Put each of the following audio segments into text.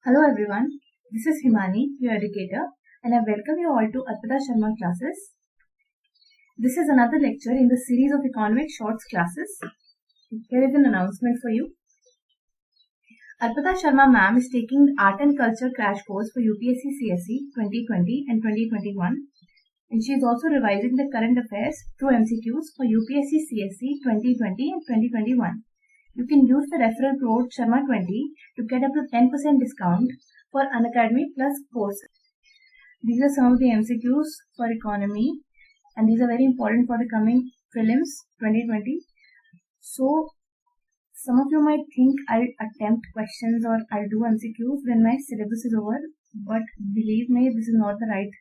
Hello everyone, this is Himani, your educator, and I welcome you all to Arpita Sharma classes. This is another lecture in the series of economic shorts classes. Here is an announcement for you. Arpita Sharma ma'am is taking Art and Culture crash course for UPSC CSE 2020 and 2021, and she is also revising the current affairs through MCQs for UPSC CSE 2020 and 2021. You can use the referral code Sharma20 to get up to 10% discount for Unacademy Plus courses. These are some of the MCQs for economy, and these are very important for the coming prelims 2020. So, some of you might think I'll attempt questions or I'll do MCQs when my syllabus is over, but believe me, this is not the right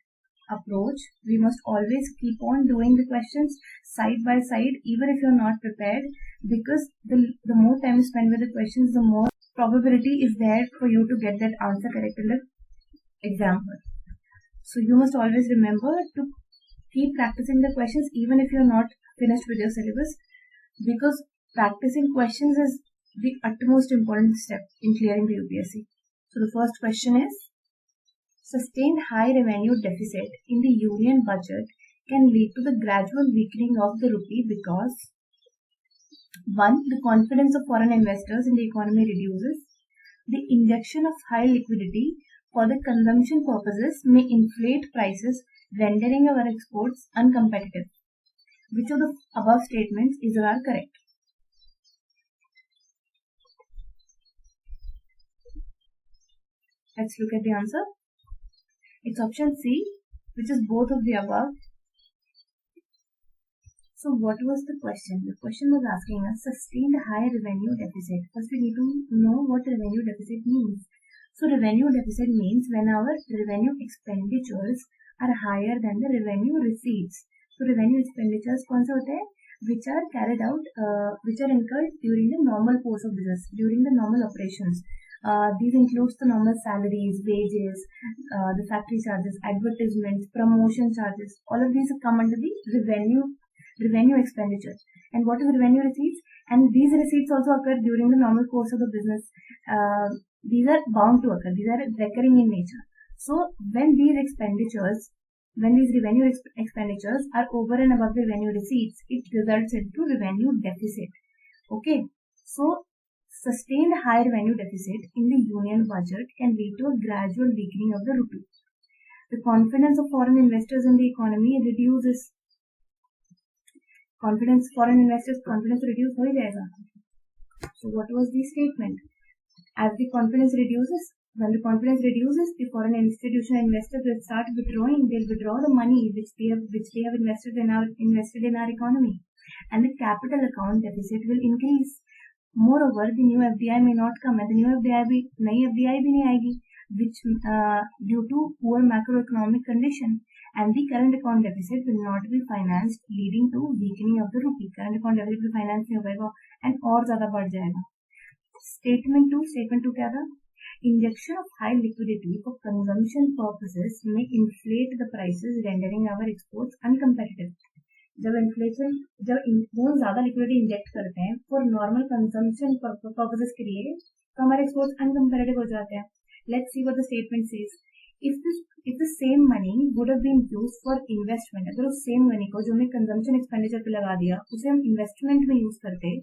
approach. We must always keep on doing the questions side by side, even if you're not prepared, because the more time you spend with the questions, the more probability is there for you to get that answer correct in the exam. So you must always remember to keep practicing the questions even if you're not finished with your syllabus, because practicing questions is the utmost important step in clearing the UPSC. So the first question is, sustained high revenue deficit in the union budget can lead to the gradual weakening of the rupee because 1. The confidence of foreign investors in the economy reduces. The injection of high liquidity for the consumption purposes may inflate prices, rendering our exports uncompetitive. Which of the above statements are correct? Let's look at the answer. It's option C, which is both of the above. So what was the question? The question was asking us sustained high revenue deficit. First we need to know what revenue deficit means. So revenue deficit means when our revenue expenditures are higher than the revenue receipts. So revenue expenditures कौन से होते हैं? Which are carried out, which are incurred during the normal course of business, during the normal operations. These includes the normal salaries, wages, the factory charges, advertisements, promotion charges. All of these come under the revenue expenditure. And what is revenue receipts? And these receipts also occur during the normal course of the business. These are bound to occur. These are recurring in nature. So when these revenue expenditures are over and above the revenue receipts, it results into revenue deficit. Okay. So sustained high revenue deficit in the union budget can lead to a gradual weakening of the rupee. The confidence of foreign investors in the economy reduces. Foreign investors' confidence reduce हो ही जाएगा. So what was the statement? As the confidence reduces, when the confidence reduces, the foreign institutional investors will start withdrawing. They'll withdraw the money which they have invested in our economy, and the capital account deficit will increase. Moreover, the new FDI may not come, and the नई FDI भी नहीं आएगी, which due to poor macroeconomic condition, and the current account deficit will not be financed, leading to weakening of the rupee. Current account deficit भी finance नहीं हो पाएगा and और ज़्यादा बढ़ जाएगा. Statement 2 क्या था? Injection of high liquidity for consumption purposes may inflate the prices, rendering our exports uncompetitive. जब बहुत ज़्यादा लिक्विडिटी इंजेक्ट करते हैं फॉर नॉर्मल कंजम्पशन पर्पसेस के लिए, तो हमारे एक्सपोर्ट्स अनकम्पेरेटिव हो जाते हैं. Let's see what the statement says. If the same money would have been used for investment, अगर उस सेम मनी को जो हमने कंजम्पशन एक्सपेंडिचर पे लगा दिया उसे हम इन्वेस्टमेंट में यूज करते,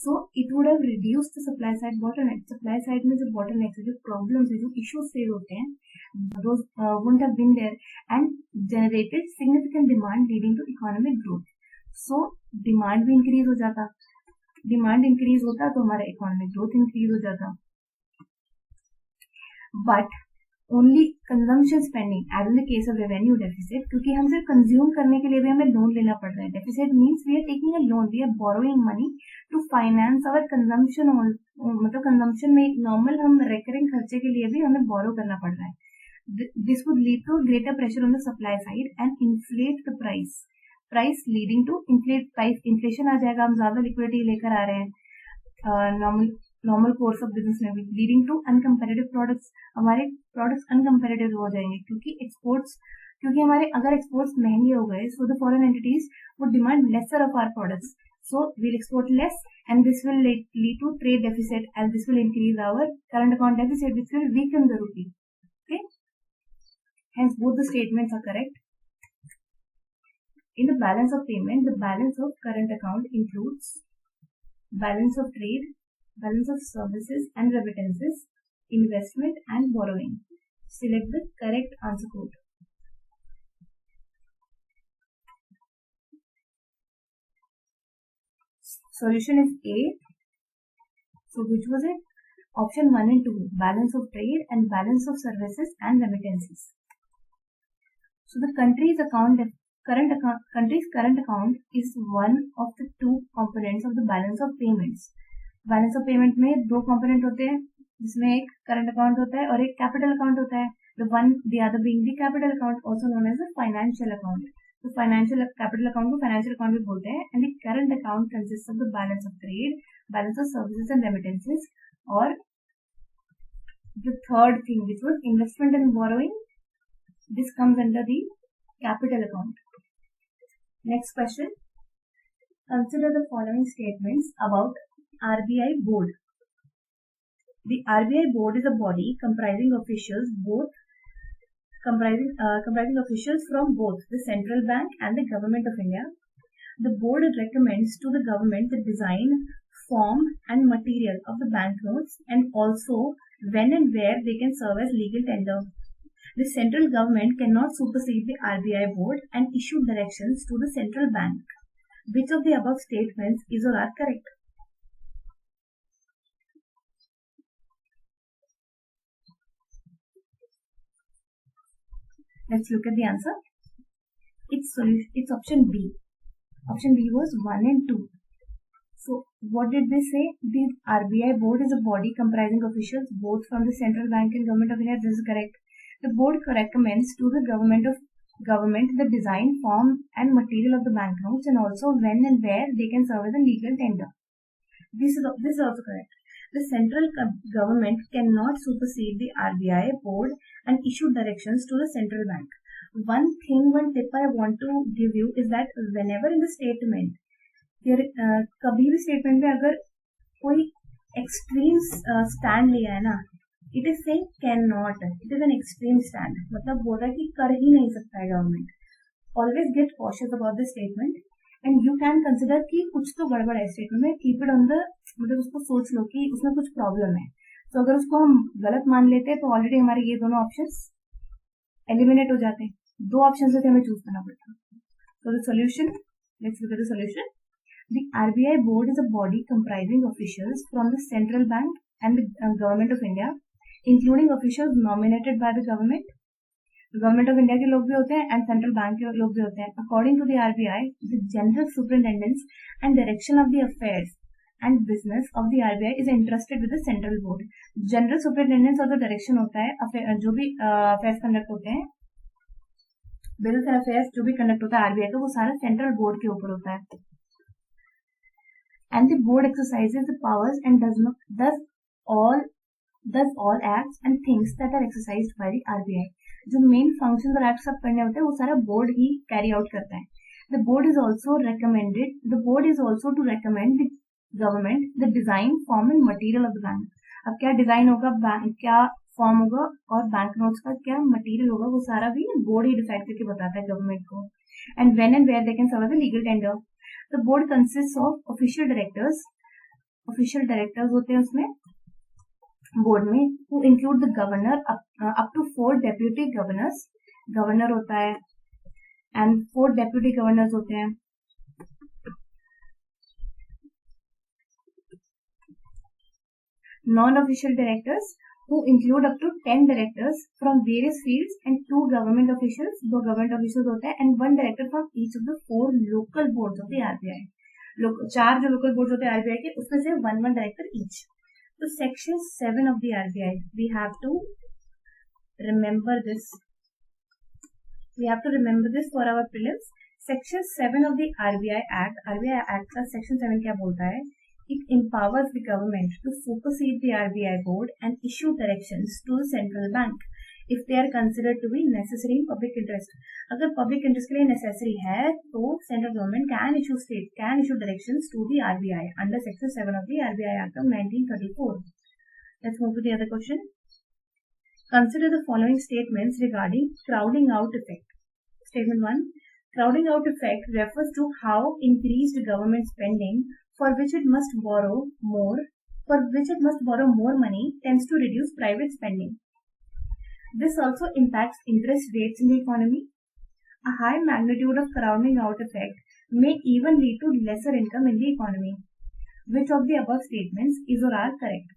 so it would have reduced the supply side bottleneck. Supply side में जो बॉटलनेक है, जो प्रॉब्लम्स है, जो इश्यूज फेस होते हैं, those wouldn't have been there and generated significant demand leading to economic growth. So demand भी increase हो जाता. Demand increase होता तो हमारा economic growth increase हो जाता. But only consumption spending, as in the case of revenue deficit, क्योंकि हम सिर्फ कंज्यूम करने के लिए भी हमें लोन लेना पड़ रहा है. Deficit means we are taking a loan, we are borrowing money to finance our consumption. मतलब consumption में normal हम recurring खर्चे के लिए भी हमें borrow करना पड़ रहा है. This would lead to greater pressure on the supply side and inflate the price leading to inflation आ जाएगा. हम ज्यादा liquidity लेकर आ रहे हैं normal course of business में भी, leading to uncompetitive products. हमारे products uncompetitive हो जाएंगे क्योंकि हमारे अगर exports महंगे हो गए, so the foreign entities would demand lesser of our products. So we'll export less, and this will lead to trade deficit, and this will increase our current account deficit, which will weaken the rupee. Okay. Hence, both the statements are correct. In the balance of payment, the balance of current account includes balance of trade, balance of services and remittances, investment and borrowing. Select the correct answer code. Solution is A. So which was it? Option 1 and 2, balance of trade and balance of services and remittances. So the country's current account is one of the two components of the balance of payments. Balance of payment में दो component होते हैं, जिसमें एक current account होता है और एक कैपिटल अकाउंट होता है. The other being the capital account, also known as a financial account. तो कैपिटल अकाउंट को फाइनेंशियल अकाउंट भी बोलते हैं. And the current account consist of the balance of trade, balance of services and remittances, और the third thing which was investment and borrowing, this comes under the capital account. Next question. Consider the following statements about RBI board. The RBI board is a body comprising officials from both the central bank and the government of India. The board recommends to the government the design, form and material of the banknotes, and also when and where they can serve as legal tender. The central government cannot supersede the RBI board and issue directions to the central bank. Which of the above statements is or are correct? Let's look at the answer. It's option B. Option B was 1 and 2. So what did they say? The RBI board is a body comprising officials both from the central bank and government of India. This is correct. The board recommends to the government the design, form and material of the banknotes, and also when and where they can serve as a legal tender. This is also correct. The central government cannot supersede the RBI board and issue directions to the central bank. One tip I want to give you is that whenever in the statement, कभी भी statement में अगर कोई extreme stand लिया है ना, it is saying cannot. It is an extreme stand. मतलब बोल रहा है कि कर ही नहीं सकता है government. Always get cautious about this statement. And you can consider कि कुछ तो गड़बड़ है स्टेटमेंट में. कीप इट ऑन द, मतलब उसको सोच लो कि उसमें कुछ प्रॉब्लम है. तो अगर उसको हम गलत मान लेते हैं तो ऑलरेडी हमारे ये दोनों ऑप्शंस एलिमिनेट हो जाते हैं. दो ऑप्शन से हमें चूज करना पड़ता. So the solution, let's look at the solution. The RBI board is a body comprising officials from the central bank and the government of India, including officials nominated by the government of India के लोग भी होते हैं and central bank के लोग भी होते हैं. According to the RBI, the general superintendence and direction of the affairs and business of the RBI is interested with the central board. General superintendence और जो डायरेक्शन होता है, जो भी अफेयर्स कंडक्ट होते हैं, बिजनेस एंड अफेयर्स जो भी कंडक्ट होता है आरबीआई का, वो सारा सेंट्रल बोर्ड के ऊपर होता है. And the board exercises the powers and does all acts and things that are exercised by the RBI. जो मेन फंक्शन और एक्ट सब करने होते हैं वो सारा बोर्ड ही कैरी आउट करता है. The board is also to recommend the government the design, form and material of the bank. अब क्या डिजाइन होगा, क्या फॉर्म होगा और बैंक नोट्स का क्या मटीरियल होगा, वो सारा भी बोर्ड ही डिसाइड करके बताता है गवर्नमेंट को. And when and where they can serve as a legal tender. The board consist of official directors होते हैं उसमें बोर्ड में, who include the governor up to 4 deputy governors. Governor होता है एंड 4 deputy governors होते हैं. Non-official directors who include up to 10 directors from various fields and 2 government officials. 2 government officials होते हैं and 1 director from each of the 4 local boards of the RBI. 4 जो local boards होते हैं RBI के, उसमें से 1 director each. So section 7 of the RBI, we have to remember this. For our prelims. Section 7 of the RBI Act का section 7 क्या बोलता है? It empowers the government to supersede the RBI board and issue directions to the central bank. if they are considered to be necessary in public interest. अगर public interest के लिए necessary है तो central government can issue directions to the RBI under section 7 of the RBI Act of 1934. Let's move to the other question. Consider the following statements regarding crowding out effect. Statement 1. Crowding out effect refers to how increased government spending for which it must borrow more money tends to reduce private spending. This also impacts interest rates in the economy. A high magnitude of crowding out effect may even lead to lesser income in the economy. Which of the above statements is or are correct?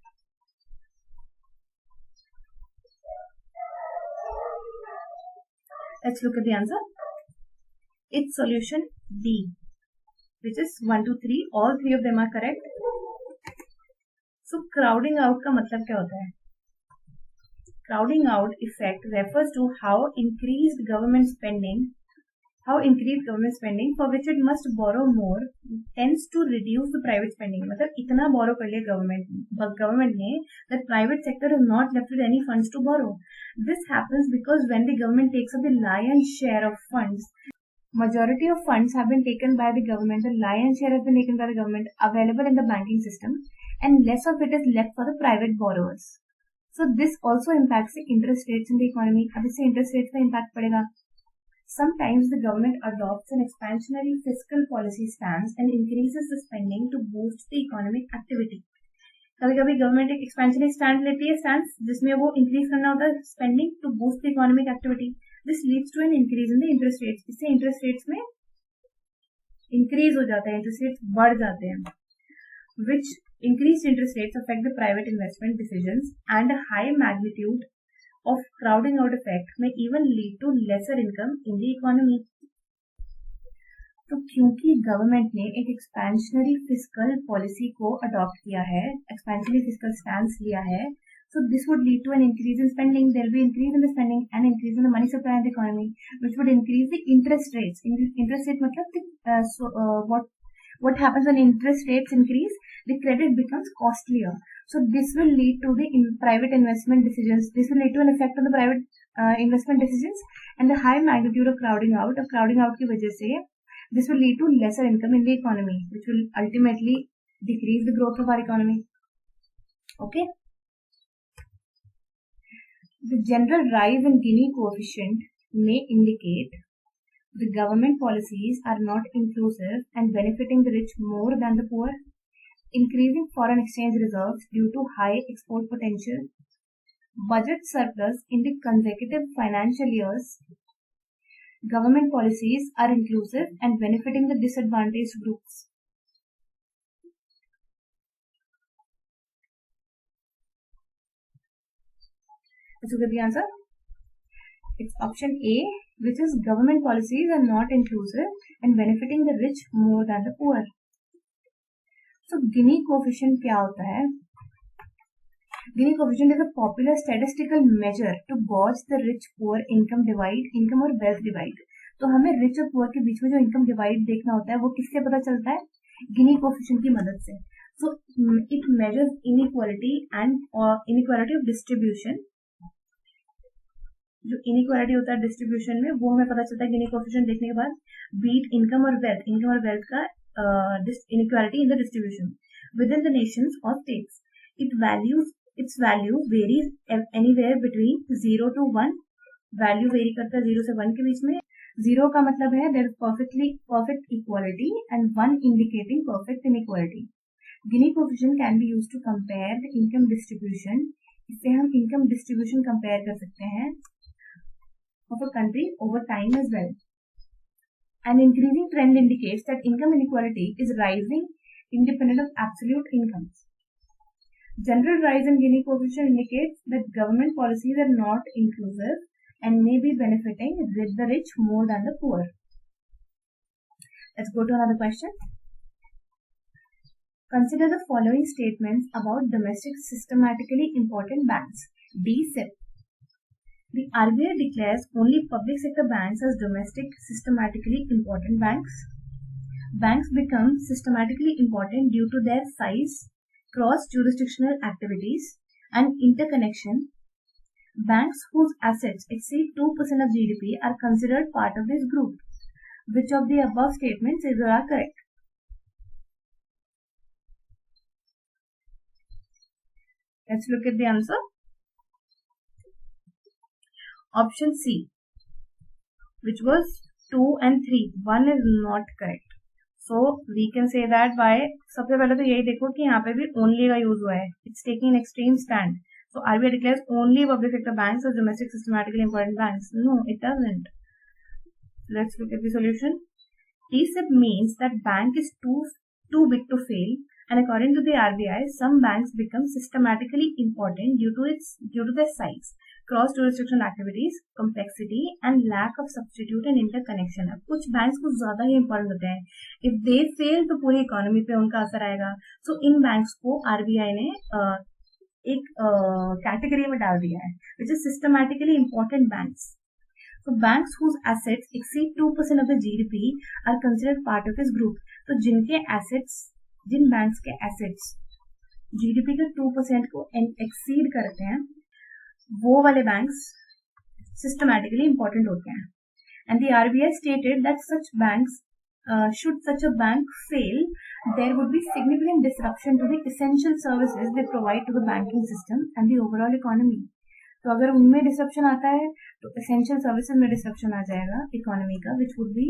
Let's look at the answer. Its solution D, which is 1, 2, 3. All three of them are correct. So crowding out का मतलब क्या होता है? Crowding out effect refers to how increased government spending for which it must borrow more tends to reduce the private spending. मतलब इतना borrow कर लिया government ने that private sector is not left with any funds to borrow. This happens because when the government takes up the lion's share of funds, majority of funds have been taken by the government, the lion's share has been taken by the government available in the banking system, and less of it is left for the private borrowers. So this also impacts the interest rates in the economy. अब इससे interest rates में impact पड़ेगा. Sometimes the government adopts an expansionary fiscal policy stance and increases the spending to boost the economic activity. कभी-कभी government एक expansionary stand लेती है stance जिसमें वो increase करना होता है spending to boost the economic activity. This leads to an increase in the interest rates. इससे interest rates में increase हो जाता है, interest rates बढ़ जाते हैं. Which increased interest rates affect the private investment decisions, and a high magnitude of crowding out effect may even lead to lesser income in the economy. तो क्योंकि government ने एक एक्सपेंशनरी फिस्कल पॉलिसी को adopt किया है, expansionary fiscal stance लिया है, so this would lead to an increase in spending. There will be increase in the spending and increase in the money supply in the economy, which would increase the interest rates. Interest rate मतलब what happens when interest rates increase? The credit becomes costlier. So this will lead to the private investment decisions. This will lead to an effect on the private investment decisions and the high magnitude of crowding out. Crowding out की वजह से this will lead to lesser income in the economy, which will ultimately decrease the growth of our economy. Okay. The general rise in Gini coefficient may indicate the government policies are not inclusive and benefiting the rich more than the poor. Increasing foreign exchange reserves due to high export potential, budget surplus in the consecutive financial years, government policies are inclusive and benefiting the disadvantaged groups. Let's look at the answer. It's option A, which is government policies are not inclusive and benefiting the rich more than the poor. So Gini coefficient क्या होता है? Gini coefficient is a popular statistical measure to gauge the rich-poor income और wealth divide. तो हमें rich और poor के बीच में जो income divide देखना होता है वो किससे पता चलता है? Gini coefficient की मदद से. So it measures inequality of distribution. जो inequality होता है distribution में वो हमें पता चलता है Gini coefficient देखने के बाद. Beat income और wealth का inequality in the distribution within the nations or states. Its value varies anywhere between 0 to 1. Value vary करता है 0 से 1 के बीच में. 0 का मतलब है there is perfect equality and 1 indicating perfect inequality. Gini coefficient can be used to compare the income distribution. इससे हम income distribution compare कर सकते हैं of a country over time as well. An increasing trend indicates that income inequality is rising independent of absolute incomes. General rise in Gini coefficient indicates that government policies are not inclusive and may be benefiting the rich more than the poor. Let's go to another question. Consider the following statements about domestic systematically important banks. D-SIP. The RBI declares only public sector banks as domestic systematically important banks. Banks become systematically important due to their size, cross-jurisdictional activities, and interconnection Banks whose assets exceed 2% of GDP are considered part of this group. Which of the above statements is correct? Let's look at the answer. Option C, which was 2 and 3. 1 is not correct. So we can say that by सबसे पहले तो यही देखो कि यहाँ पे भी only का यूज हुआ है. It's taking an extreme stand. So RBI declares only public sector banks as domestic systematically important banks. No, it doesn't. Let's look at the solution. TSIP means that bank is too big to fail, and according to the RBI, some banks become systematically important due to their size, cross-jurisdiction activities, complexity, and lack of substitute and interconnection. अब कुछ banks कुछ ज़्यादा ही important होते हैं. If they fail तो पूरी economy पे उनका असर आएगा. So इन banks को RBI ने एक category में डाल दिया है, which is systematically important banks. So banks whose assets exceed 2% of the GDP are considered part of this group. तो जिन banks के assets GDP के 2% को exceed करते हैं, वो वाले banks systematically important होते हैं. And the RBI stated that should such a bank fail, there would be significant disruption to the essential services they provide to the banking system and the overall economy. तो अगर उनमें disruption आता है तो essential services में disruption आ जाएगा economy का, which would be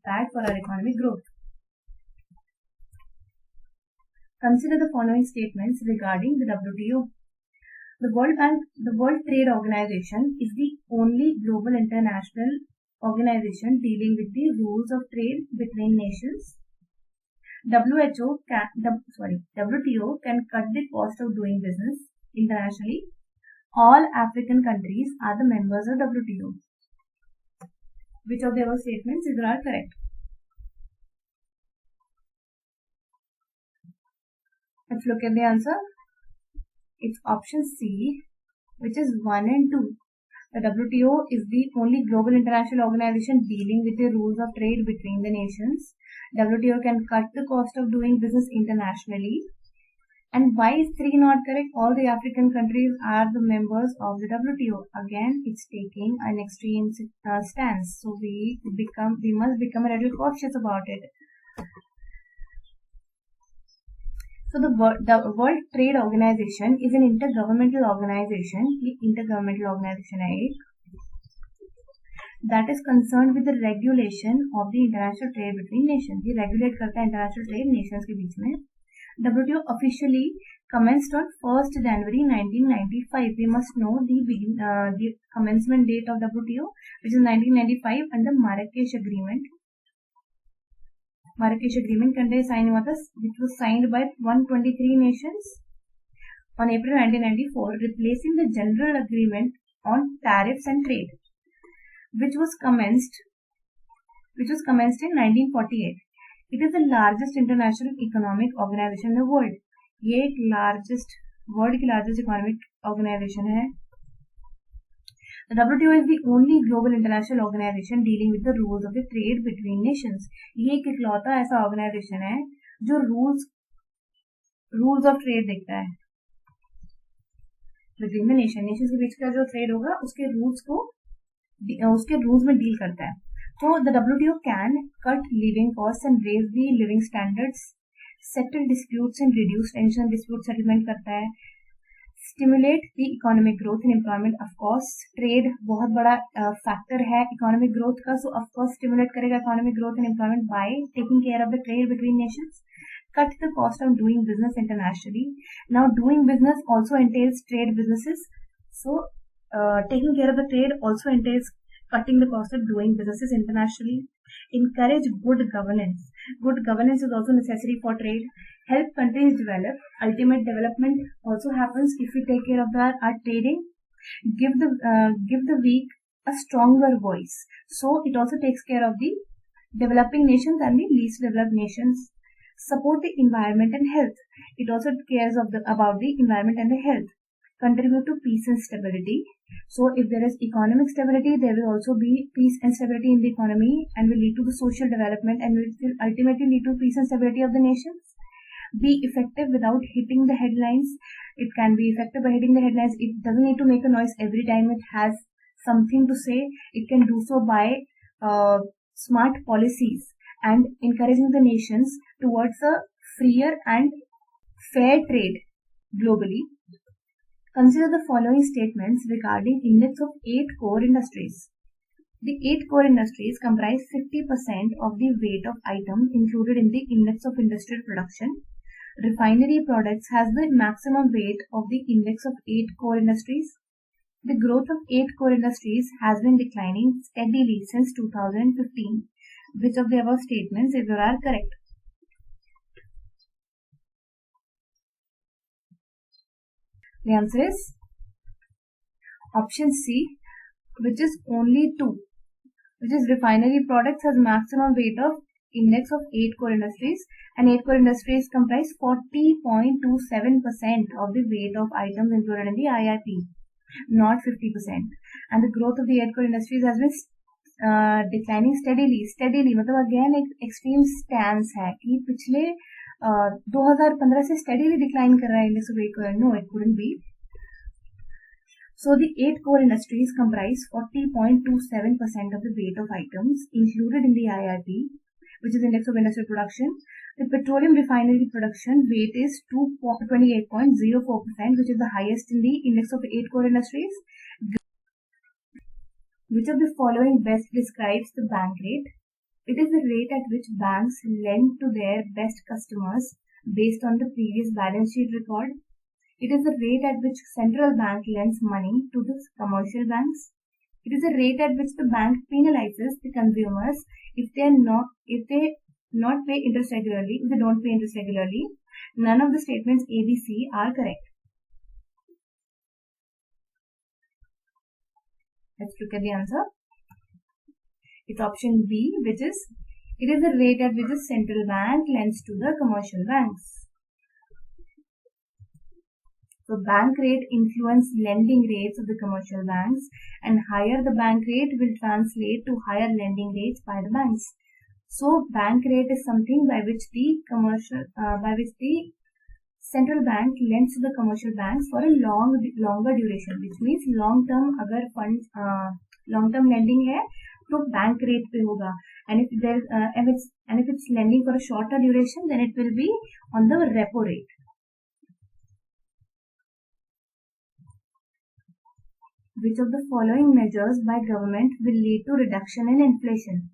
bad for our economic growth. Consider the following statements regarding the WTO. The World Trade Organization is the only global international organization dealing with the rules of trade between nations. WTO can cut the cost of doing business internationally. All African countries are the members of WTO. Which of the above statements is correct? Let's look at the answer. It's option C, which is 1 and 2. The WTO is the only global international organization dealing with the rules of trade between the nations. WTO can cut the cost of doing business internationally. And why is 3 not correct? All the African countries are the members of the WTO. Again, it's taking an extreme stance. So we must become a little cautious about it. So the World Trade Organization is an intergovernmental organization. ये intergovernmental organization है एक, that is concerned with the regulation of the international trade between nations. ये regulate करता है international trade nations के बीच में. WTO officially commenced on 1st January 1995. We must know the commencement date of WTO, which is 1995 under Marrakesh Agreement. Marrakesh Agreement कंडे sign हुआ था, which was signed by 123 nations on April 1994, replacing the General Agreement on Tariffs and Trade, which was commenced in 1948. It is the largest international economic organization in the world. ये एक world की largest economic organization है. The WTO is the only global international organization dealing with the rules of the trade between nations. ये एक इकलौता ऐसा organization है जो rules of trade देखता है between the nations के बीच का जो trade होगा उसके rules में deal करता है. So the WTO can cut living costs and raise the living standards, settle disputes and reduce tension, dispute settlement करता है, stimulate the economic growth and employment. Of course, trade बहुत बड़ा factor है economic growth का, so of course stimulate करेगा economic growth and employment by taking care of the trade between nations. Cut the cost of doing business internationally. Now doing business also entails trade businesses, so taking care of the trade also entails cutting the cost of doing businesses internationally. Encourage good governance. Good governance is also necessary for trade. Help countries develop. Ultimate development also happens if we take care of our trading. Give the weak a stronger voice. So it also takes care of the developing nations and the least developed nations. Support the environment and health. It also cares about the environment and the health. Contribute to peace and stability. So if there is economic stability, there will also be peace and stability in the economy and will lead to the social development and will ultimately lead to peace and stability of the nations. be effective without hitting the headlines. It can be effective by hitting the headlines. It doesn't need to make a noise every time it has something to say. It can do so by smart policies and encouraging the nations towards a freer and fair trade globally. Consider the following statements regarding index of 8 core industries. The 8 core industries comprise 50% of the weight of items included in the index of industrial production. Refinery products has the maximum weight of the index of 8 core industries. The growth of 8 core industries has been declining steadily since 2015. Which of the above statements are correct? The answer is option C, which is only 2, which is refinery products has maximum weight of index of 8 core industries, and 8 core industries comprise 40.27% of the weight of items included in the IIP, not 50%. And the growth of the 8 core industries has been declining steadily मतलब again एक extreme stance है कि पिछले 2015 से steadily decline कर रहा है index of 8 core. No, it couldn't be. So the 8 core industries comprise 40.27% of the weight of items included in the IIP, which is Index of Industrial Production. The petroleum refinery production weight is 28.04%, which is the highest in the Index of 8 core industries. Which of the following best describes the bank rate? It is the rate at which banks lend to their best customers based on the previous balance sheet record. It is the rate at which central bank lends money to the commercial banks. It is the rate at which the bank penalizes the consumers if they don't pay interest regularly. None of the statements A, B, C are correct. Let's look at the answer. It's option B, which is it is the rate at which the central bank lends to the commercial banks. So bank rate influence lending rates of the commercial banks, and higher the bank rate will translate to higher lending rates by the banks. So bank rate is something by which the central bank lends to the commercial banks for a longer duration, which means long term अगर funds long term lending है तो bank rate पे होगा, and if it's lending for a shorter duration, then it will be on the repo rate. Which of the following measures by government will lead to reduction in inflation?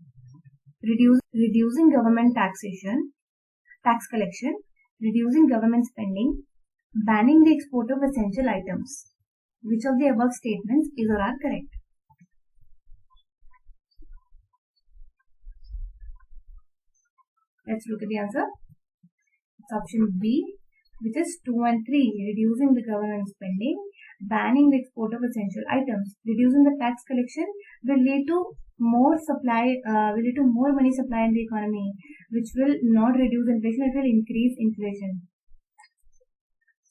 Reducing government taxation, tax collection, reducing government spending, banning the export of essential items. Which of the above statements is or are correct? Let's look at the answer. It's option B, which is 2 and 3. Reducing the government spending, banning the export of essential items. Reducing the tax collection will lead to more money supply in the economy, which will not reduce inflation, it will increase inflation.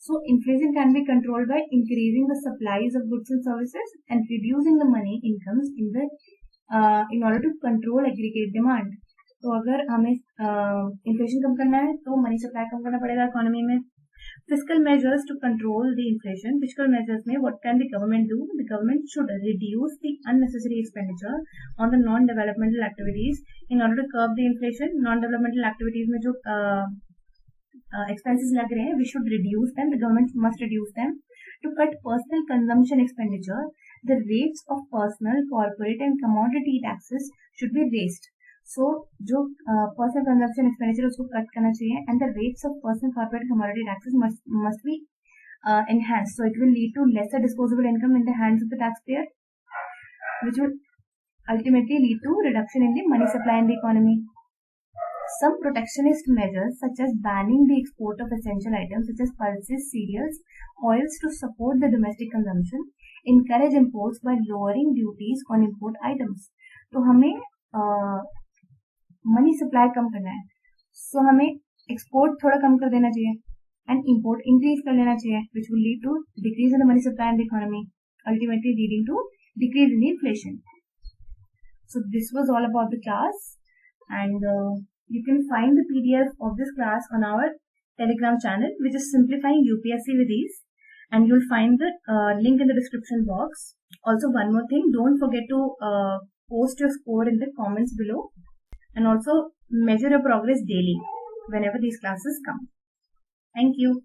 So inflation can be controlled by increasing the supplies of goods and services and reducing the money incomes in order to control aggregate demand. तो अगर हमें inflation कम करना है तो money supply कम करना पड़ेगा economy में. Fiscal measures to control the inflation. Fiscal measures में what can the government do? The government should reduce the unnecessary expenditure on the non-developmental activities in order to curb the inflation. Non-developmental activities में जो expenses लग रहे हैं, we should reduce them. The government must reduce them. To cut personal consumption expenditure, the rates of personal, corporate and commodity taxes should be raised. So जो personal consumption expenditure उसको cut करना चाहिए, and the rates of personal, corporate, commodity taxes must be enhanced. So it will lead to lesser disposable income in the hands of the taxpayer, which will ultimately lead to reduction in the money supply in the economy. Some protectionist measures such as banning the export of essential items such as pulses, cereals, oils to support the domestic consumption, encourage imports by lowering duties on import items. तो हमें money supply कम करना है, सो हमें export थोड़ा कम कर देना चाहिए and import increase कर लेना चाहिए, which will lead to decrease in the money supply in the economy, ultimately leading to decrease in the inflation. So this was all about the class, and you can find the PDF of this class on our Telegram channel which is simplifying UPSC with ease, and you'll find the link in the description box. Also, one more thing, don't forget to post your score in the comments below, and also measure your progress daily whenever these classes come. Thank you.